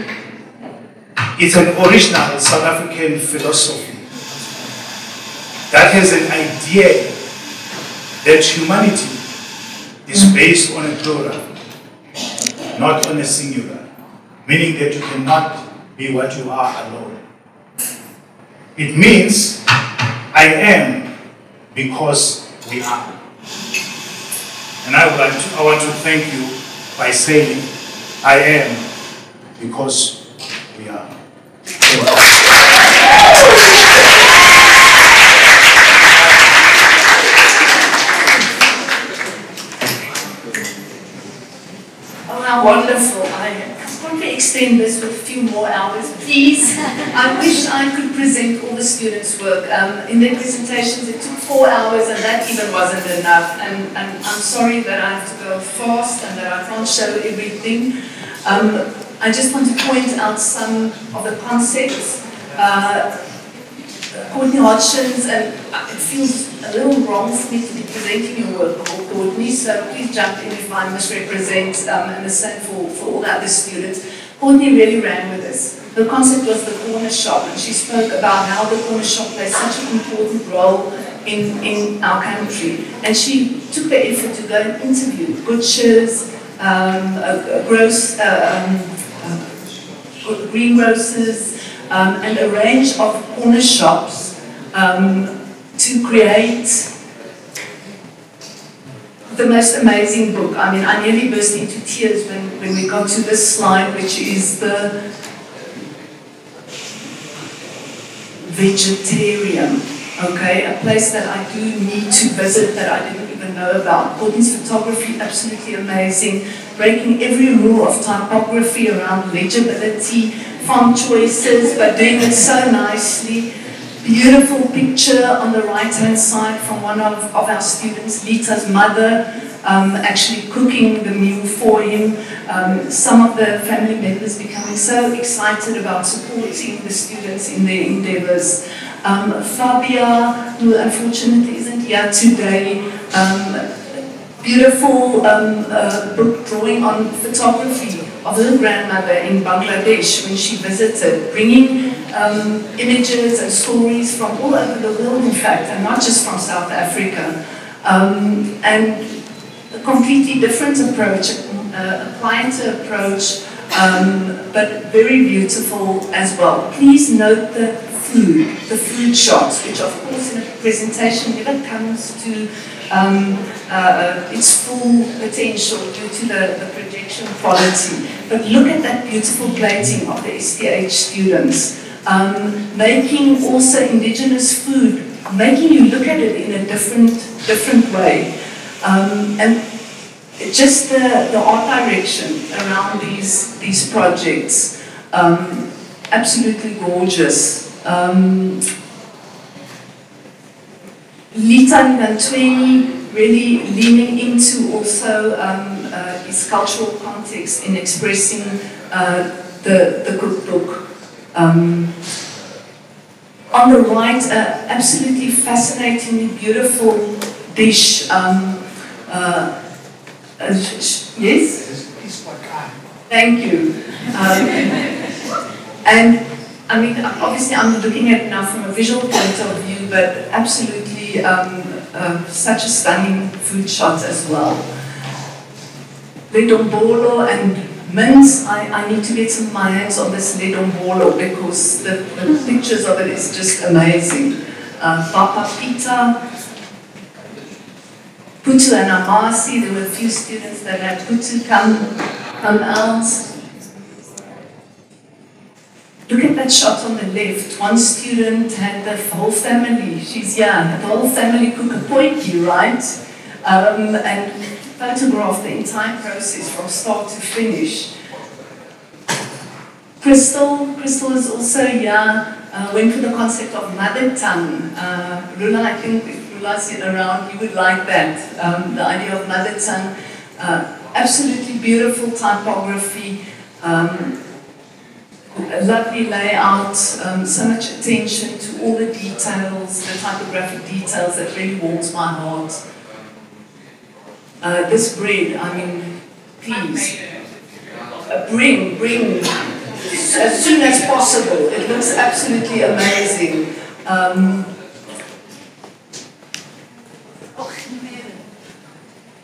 is an original South African philosophy that has an idea that humanity is based on a plural, not on a singular, meaning that you cannot be what you are alone. It means I am because we are. And I want to thank you by saying I am because we are. Oh, how wonderful. I probably extend this with a few more hours, please. I wish I could present all the students' work. In their presentations, it took 4 hours, and that even wasn't enough. And I'm sorry that I have to go fast and that I can't show everything. I just want to point out some of the concepts. Courtney Hodgins, and it feels a little wrong for me to be presenting your work, Courtney, so please jump in if I misrepresent, and the same for all the other students. Courtney really ran with this. The concept was the corner shop, and she spoke about how the corner shop plays such an important role in our country. And she took the effort to go and interview butchers, greengrocers, and a range of corner shops to create the most amazing book. I mean, I nearly burst into tears when we got to this slide, which is the Vegetarium, okay? A place that I do need to visit that I didn't even know about. Courtney's photography, absolutely amazing. Breaking every rule of typography around legibility, font choices, but doing it so nicely. Beautiful picture on the right-hand side from one of our students, Lita's mother, actually cooking the meal for him. Some of the family members becoming so excited about supporting the students in their endeavors. Fabia, who unfortunately isn't here today, beautiful book drawing on photography of her grandmother in Bangladesh when she visited, bringing images and stories from all over the world, in fact, and not just from South Africa. And a completely different approach, a quieter approach, but very beautiful as well. Please note the food shots, which of course in a presentation never comes to its full potential due to the projection quality. But look at that beautiful plating of the STH students. Making also indigenous food, making you look at it in a different way. And just the art direction around these projects, absolutely gorgeous. Lita Ntweni really leaning into also his cultural context in expressing the cookbook. On the right, absolutely fascinatingly beautiful dish. Yes? Thank you. And I mean, obviously I'm looking at it now from a visual point of view, but absolutely such a stunning food shot as well. Ledombolo and mince, I need to get some of my hands on this ledombolo because the pictures of it is just amazing. Papa pita, putu and amasi, there were a few students that had putu come out. Look at that shot on the left. One student had the whole family, she's young, had the whole family cook a potjie, right? And photograph the entire process from start to finish. Crystal is also, went for the concept of mother tongue. Rula, I think if Rula's around, you would like that. The idea of mother tongue. Absolutely beautiful typography. A lovely layout, so much attention to all the details, the typographic details that really warms my heart. This bread, I mean, please, bring, as soon as possible. It looks absolutely amazing.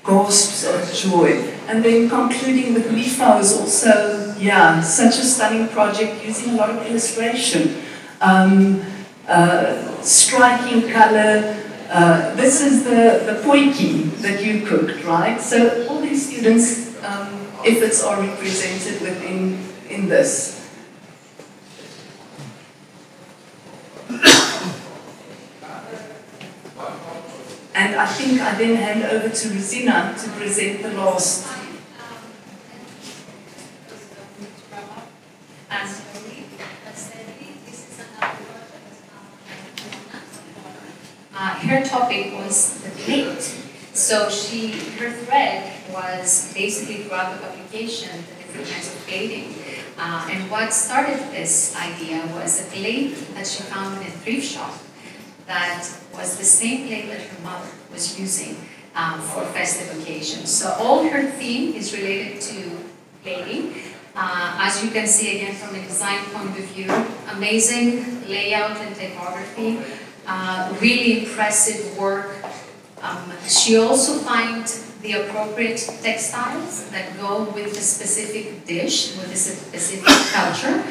Gasps of joy. And then concluding with Lifo is also, such a stunning project using a lot of illustration. Striking color. This is the potjie that you cooked, right? So all these students' efforts are represented in this. And I think I then hand over to Rosina to present the last. Her topic was the plate. So her thread was basically throughout the publication, the different kinds of plating. And what started this idea was a plate that she found in a thrift shop that was the same plate that her mother was using for festive occasions. So all her theme is related to plating. As you can see again from a design point of view, amazing layout and typography, really impressive work. She also finds the appropriate textiles that go with a specific dish, with a specific culture,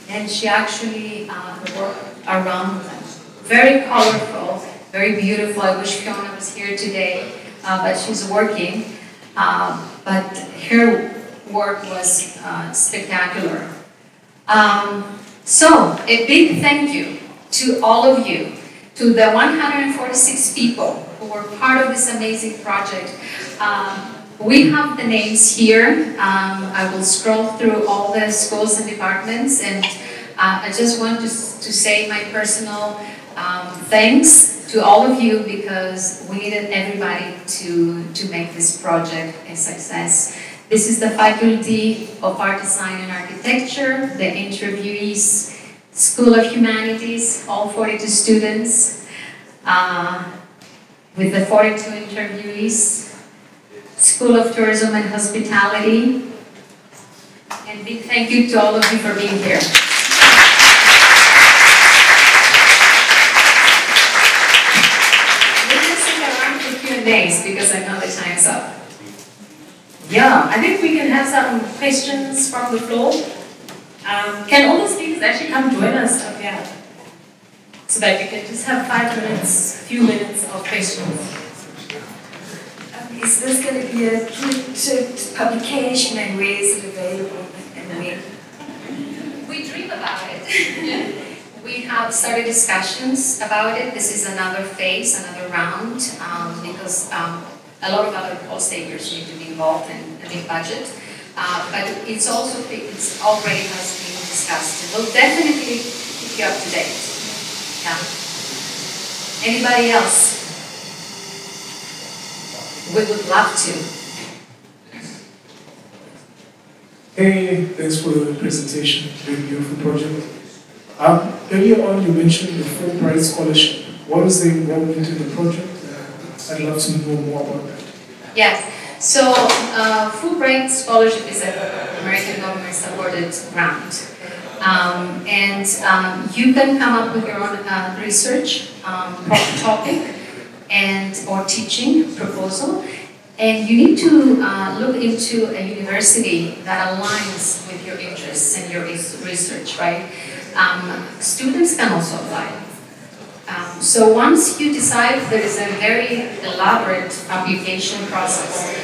and she actually worked around them. Very colorful, very beautiful. I wish Fiona was here today, but she's working. But her work was spectacular. So, a big thank you to all of you, to the 146 people who were part of this amazing project. We have the names here. I will scroll through all the schools and departments, and I just want to say my personal thanks to all of you, because we needed everybody to make this project a success. This is the Faculty of Art Design and Architecture, the interviewees, School of Humanities, all 42 students, with the 42 interviewees, School of Tourism and Hospitality, and big thank you to all of you for being here. Because I know the time's up. Yeah, I think we can have some questions from the floor. Can all the speakers actually come join us up here? So that we can just have 5 minutes, few minutes of questions. Is this going to be a printed publication, and where is it available and when? We dream about it. We have started discussions about it. This is another phase, another round, because a lot of other cost takers need to be involved in a big budget. But it's already has been discussed. We'll definitely keep you up to date. Yeah. Anybody else? We would love to. Hey, thanks for the presentation. Very beautiful project. Earlier on, you mentioned the Fulbright scholarship. What is the involvement in the project? I'd love to know more about that. Yes. So, Fulbright scholarship is an American government-supported grant. You can come up with your own research topic or teaching proposal, and you need to look into a university that aligns with your interests and your research, right? Students can also apply. So once you decide, there is a very elaborate application process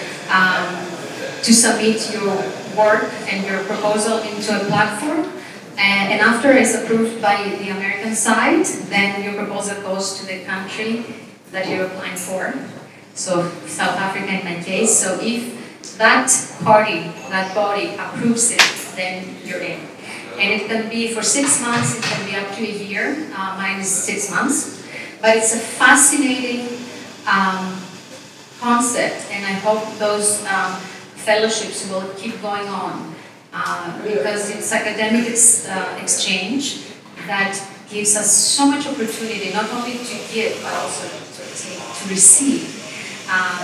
to submit your work and your proposal into a platform And after it's approved by the American side, then your proposal goes to the country that you're applying for. So South Africa in my case. So if that body approves it, then you're in. And it can be for 6 months, it can be up to a year. Mine is 6 months. But it's a fascinating concept, and I hope those fellowships will keep going on because it's academic exchange that gives us so much opportunity, not only to give, but also to receive.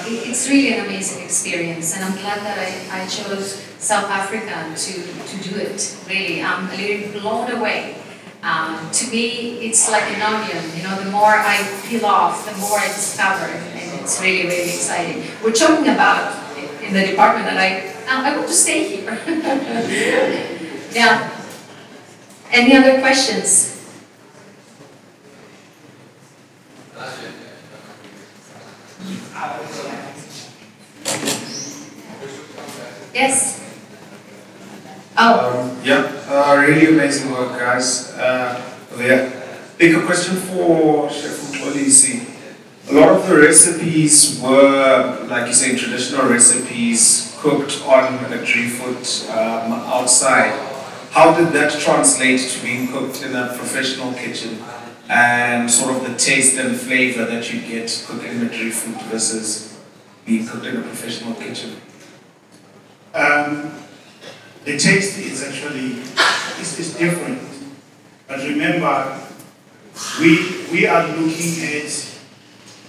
It's really an amazing experience, and I'm glad that I chose South Africa to do it, really. I'm a little blown away. To me, it's like an onion, you know, the more I peel off, the more I discover, and it's really, really exciting. We're talking about, in the department, that I want to stay here. Yeah. Any other questions? Yes. Oh. Really amazing work, guys. Bigger question for Chef Mxolisi. A lot of the recipes were, like you say, traditional recipes cooked on a Drievoet outside. How did that translate to being cooked in a professional kitchen, and sort of the taste and flavor that you get cooking in a Drievoet versus being cooked in a professional kitchen? The taste is actually is different. But remember, we are looking at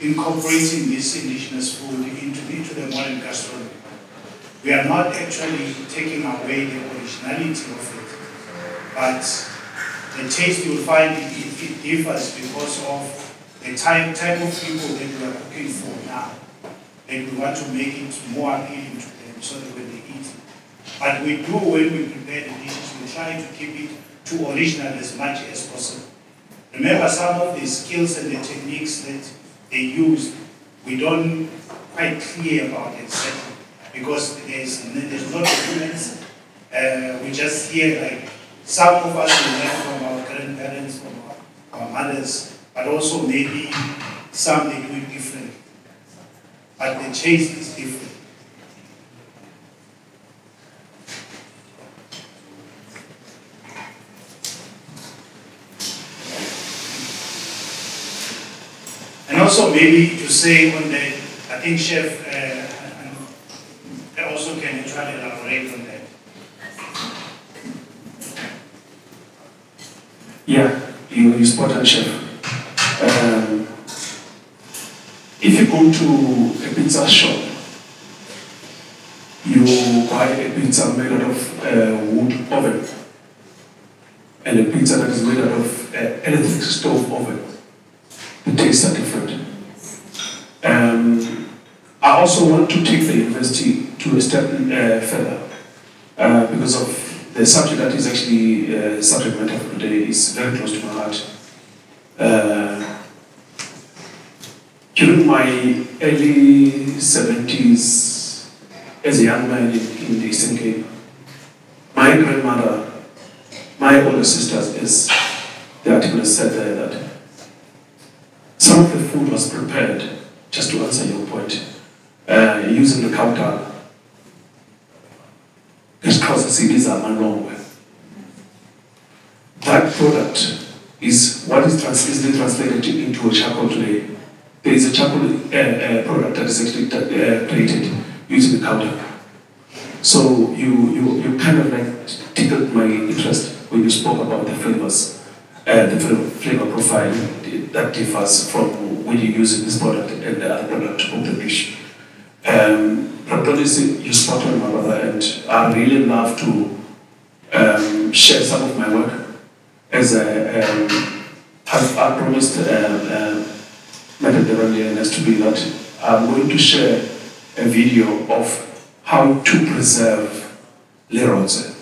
incorporating this indigenous food into the modern gastronomy. We are not actually taking away the originality of it, but the taste, you'll find it differs because of the type of people that we are cooking for now. And we want to make it more appealing to them so that when they eat it. But we do, when we prepare the dishes, we try to keep it to original as much as possible. Remember, some of the skills and the techniques that they use, we don't quite clear about it because there's no documents. We just hear, like, some of us we learn from our grandparents, from our mothers, but also maybe some they do it differently. But the taste is different. And also maybe to say on that, I think Chef also can try to elaborate on that. Yeah, you spot on, Chef. If you go to a pizza shop, you buy a pizza made out of wood oven and a pizza that is made out of electric stove oven. The tastes are different. I also want to take the university to a step further because of the subject that is actually subject matter for today is very close to my heart. During my early 70s, as a young man in the Eastern Cape, my grandmother, my older sisters, as the article said there, that some of the food was prepared, just to answer your point, using the counter. Because the cities are malongwe. That product is what is easily translated into a charcoal today. There is a charcoal product that is actually created using the counter. So you kind of like tickled my interest when you spoke about the flavors, the flavor profile that differs from when you're using this product and the other product to cook the dish. Probably you spot on, my brother, and I really love to share some of my work as I promised Madam earlier, and to be that I'm going to share a video of how to preserve lerotse.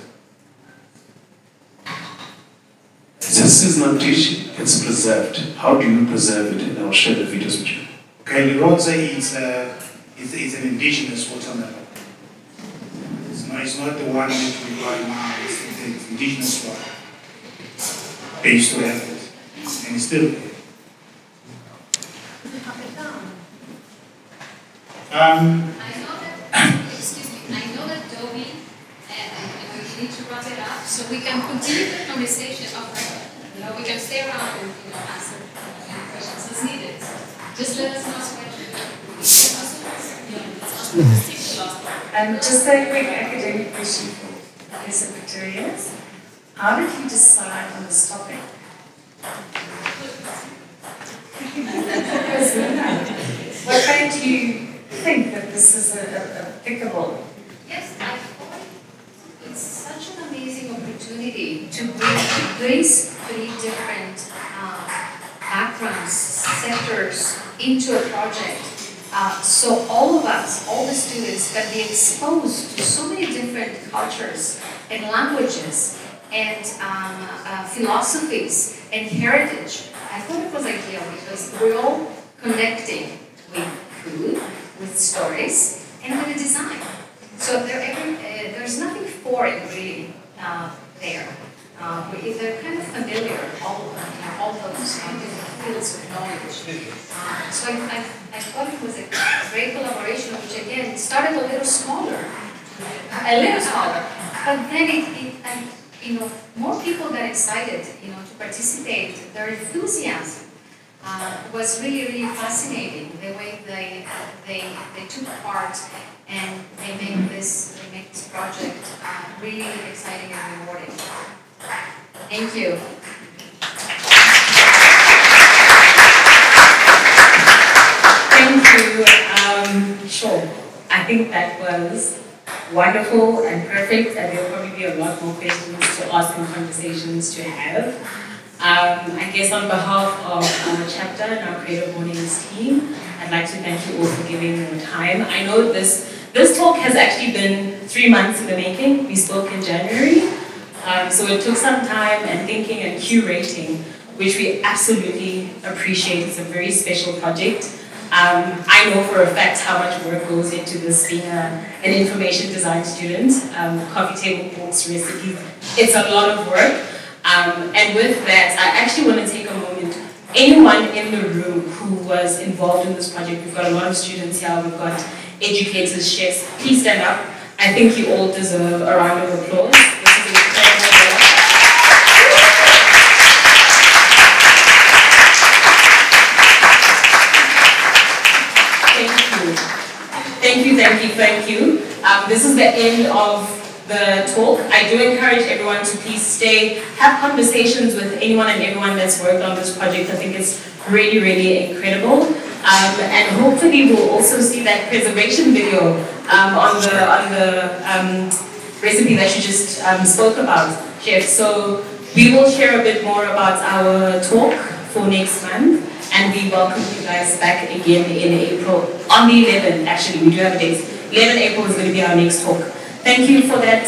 It's a seasonal dish, it's preserved. How do you preserve it? And I'll share the videos with you. Okay, lerotse is an indigenous watermelon. It's not the one that we buy now, it's the indigenous one. they used to have it, and it's still there. I know that, excuse me, I know that Toby, and we need to wrap it up, so we can continue the conversation. We can stay around and answer any questions as needed. Just let us know when. Just a quick academic question for Professor Pretorius. How did you decide on this topic? What made you think that this is applicable? Yes, I thought it's such an amazing opportunity to bring these three different backgrounds, sectors into a project. So all of us, all the students, can be exposed to so many different cultures and languages and philosophies and heritage. I thought it was ideal because we're all connecting with food, with stories, and with the design. So there's nothing foreign really there. They're kind of familiar, all those different fields of knowledge. So I thought it was a great collaboration, which again started a little smaller, but then more people got excited, to participate. Their enthusiasm was really, really fascinating. The way they took part and they make this project really exciting and rewarding. Thank you. Thank you. Sure. I think that was wonderful and perfect, and there'll probably be a lot more questions to ask and conversations to have. I guess on behalf of our chapter and our CreativeMornings team, I'd like to thank you all for giving your time. I know this talk has actually been 3 months in the making. We spoke in January, so it took some time and thinking and curating, which we absolutely appreciate. It's a very special project. I know for a fact how much work goes into this being an information design student, coffee table books, recipes. It's a lot of work. And with that, I actually want to take a moment. Anyone in the room who was involved in this project, we've got a lot of students here, we've got educators, chefs, please stand up. I think you all deserve a round of applause. This is incredible work. Thank you. This is the end of the talk. I do encourage everyone to please stay, have conversations with anyone and everyone that's worked on this project. I think it's really, really incredible. And hopefully we'll also see that preservation video on the recipe that you just spoke about, Chef. So we will share a bit more about our talk for next month, and we welcome you guys back again in April. On the 11th, actually, we do have a date. 11 April is going to be our next talk. Thank you for that.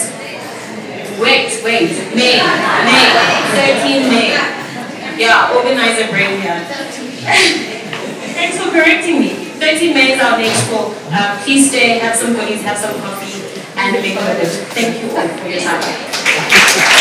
Wait, May, 13 May. Yeah, organizer brain here. Thanks for correcting me. 13 May is our next talk. Please stay, have some goodies, have some coffee, and make a good. Thank you all for your time.